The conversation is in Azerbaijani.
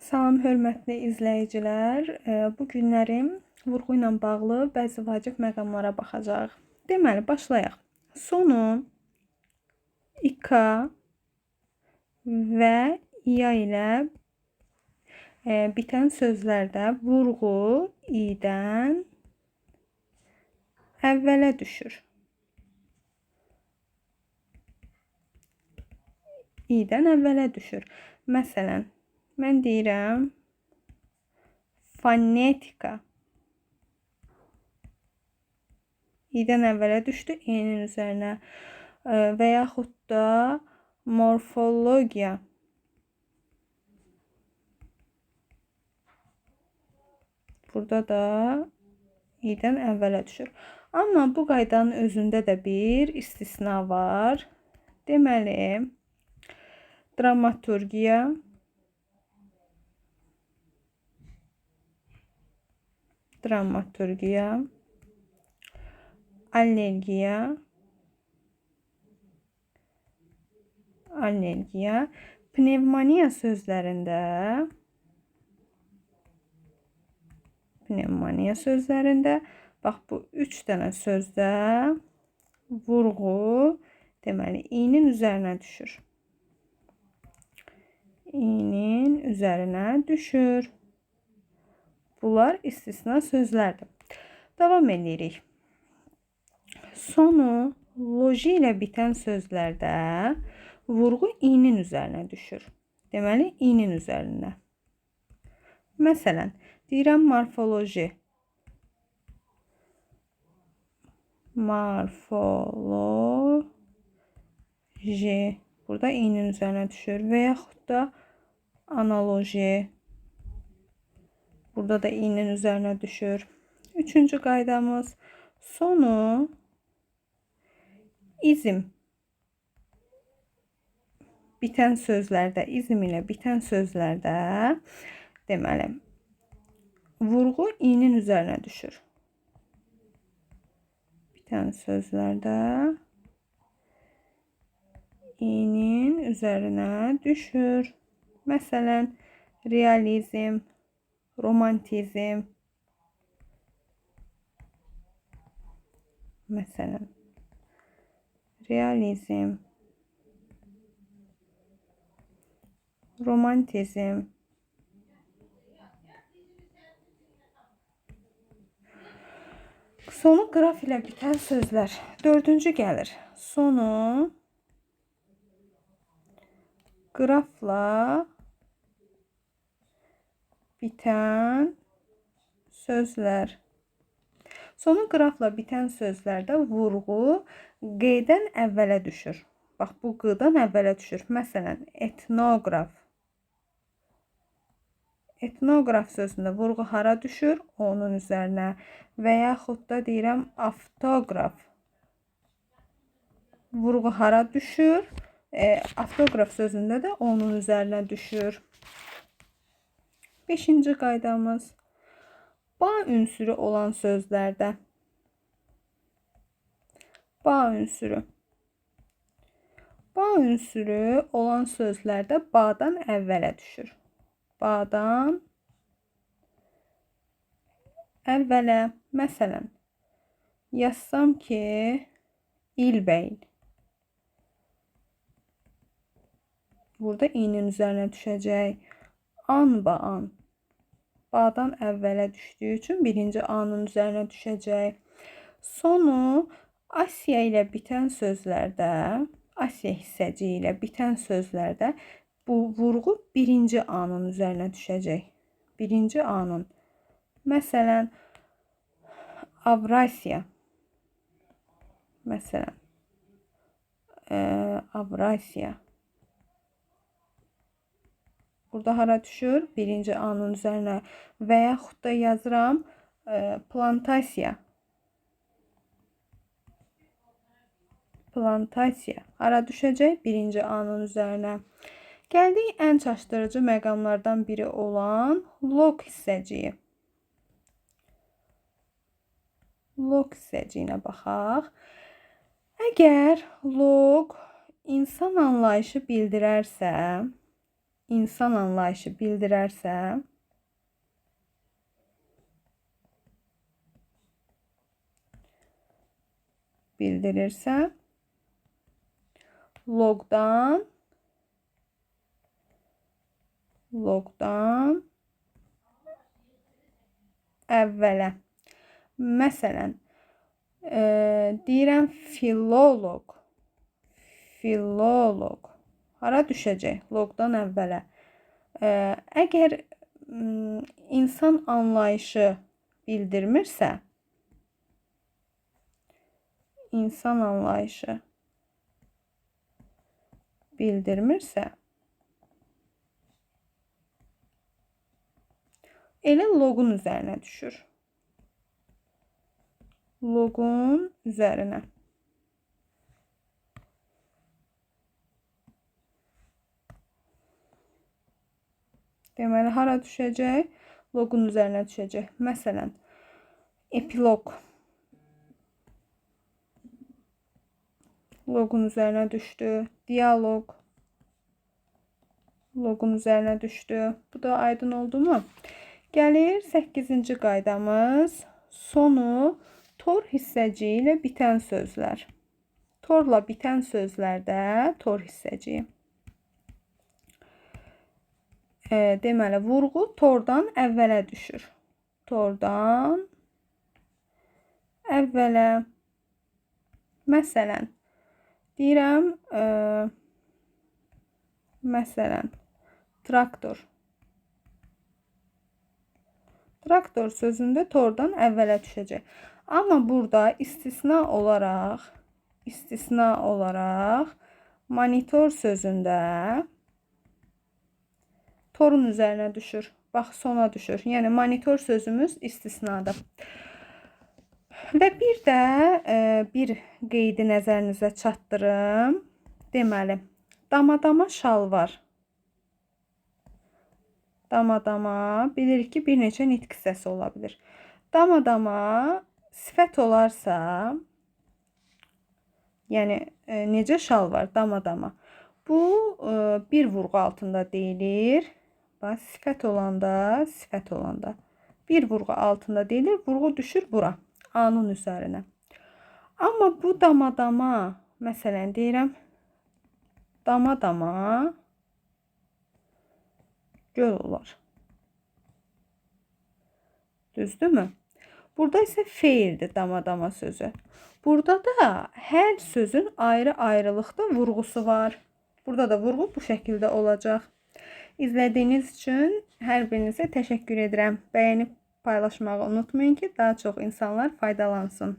Salam, hörmətli izləyicilər. Bu günlərim vurğu ilə bağlı bəzi vacib məqamlara baxacağıq. Deməli, başlayaq. Sonu İK və İya ilə bitən sözlərdə vurğu İdən əvvələ düşür. İdən əvvələ düşür. Məsələn, mən deyirəm fonetika. İdən əvvələ düşdü, E-nin üzərinə. Və yaxud da morfologiya. Burada da İdən əvvələ düşür. Amma bu qaydanın özündə də bir istisna var. Deməli, dramaturgiya, allergiya, pnevmoniya sözlərində bax bu 3 dənə sözdə vurğu deməli İ-nin üzərinə düşür. İ-nin üzərinə düşür. Bunlar istisna sözlərdir. Davam edirik. Sonu loji ilə bitən sözlərdə vurğu İ-nin üzərinə düşür. Deməli, İ-nin üzərinə. Məsələn, deyirəm morfoloji. Burada İ-nin üzərinə düşür. Və yaxud da analoji. Burada da İ-nin üzərinə düşür. Üçüncü qaydamız. Sonu izm bitən sözlərdə, izm ilə bitən sözlərdə deməli, vurğu İ-nin üzərinə düşür. Bitən sözlərdə İ-nin üzərinə düşür. Məsələn, realizm, romantizm. Məsələn, realizm, romantizm. Sonu qraf ilə bitən sözlər. Dördüncü gəlir. Sonu qrafla bitən sözlər. Sonu qrafla bitən sözlərdə vurğu Q-dən əvvələ düşür. Bax, bu Q-dan əvvələ düşür. Məsələn, etnoqraf. Etnoqraf sözündə vurğu hara düşür? Onun üzərinə. Və yaxud da deyirəm avtoqraf. Vurğu hara düşür? Avtoqraf sözündə də onun üzərinə düşür. Beşinci qaydamız. Ba ünsürü olan sözlərdə. Ba ünsürü olan sözlərdə ba-dan əvvələ düşür. Ba-dan əvvələ. Məsələn, yazsam ki, İlbeyl. Burada İ-nin üzərinə düşəcək. An-ba-an. Ba-dan əvvələ düşdüyü üçün birinci A-nın üzərinə düşəcək. Sonu Asiya ilə bitən sözlərdə, Asiya hissəciyi ilə bitən sözlərdə bu vurğu birinci A-nın üzərinə düşəcək. Birinci A-nın. Məsələn, Avrasiya. Məsələn, Avrasiya. Burada hara düşür? Birinci A-nın üzərinə. Və yaxud da yazıram plantasiya. Plantasiya. Hara düşəcək? Birinci A-nın üzərinə. Gəldik ən çaşdırıcı məqamlardan biri olan log hissəciyi. Log hissəciyinə baxaq. Əgər log insan anlayışı bildirərsə, insan anlayışı bildirərsə, logdan əvvələ. Məsələn, deyirəm filolog. Hara düşəcək? Logdan əvvələ. Əgər insan anlayışı bildirmirsə, elə logun üzərinə düşür. Logun üzərinə. Deməli, hara düşəcək? Logun üzərinə düşəcək. Məsələn, epilog. Logun üzərinə düşdü. Dialog. Logun üzərinə düşdü. Bu da aydın oldu mu? Gəlir 8-ci qaydamız. Sonu tor hissəciyi ilə bitən sözlər. Torla bitən sözlərdə tor hissəciyi. Deməli, vurğu tordan əvvələ düşür. Tordan əvvələ. Məsələn, deyirəm, traktor. Traktor sözündə tordan əvvələ düşəcək. Amma burada istisna olaraq monitor sözündə torun üzərinə düşür. Bax, sona düşür. Yəni, monitor sözümüz istisnadır. Və bir də bir qeydi nəzərinizə çatdırım. Deməli, damadama şalvar. Damadama bilirik ki, bir neçə nitq hissəsi ola bilir. Damadama sifət olarsa, yəni necə şalvar? Damadama. Bu bir vurğu altında deyilir. Bax, sifət olanda. Bir vurğu altında deyilir. Vurğu düşür bura. A-nın üzərinə. Amma bu damadama, məsələn, deyirəm, damadama göl olar. Düzdürmü? Burada isə feildir damadama sözü. Burada da hər sözün ayrı-ayrılıqda vurğusu var. Burada da vurğu bu şəkildə olacaq. İzlədiyiniz üçün hər birinizə təşəkkür edirəm. Bəyənib paylaşmağı unutmayın ki, daha çox insanlar faydalansın.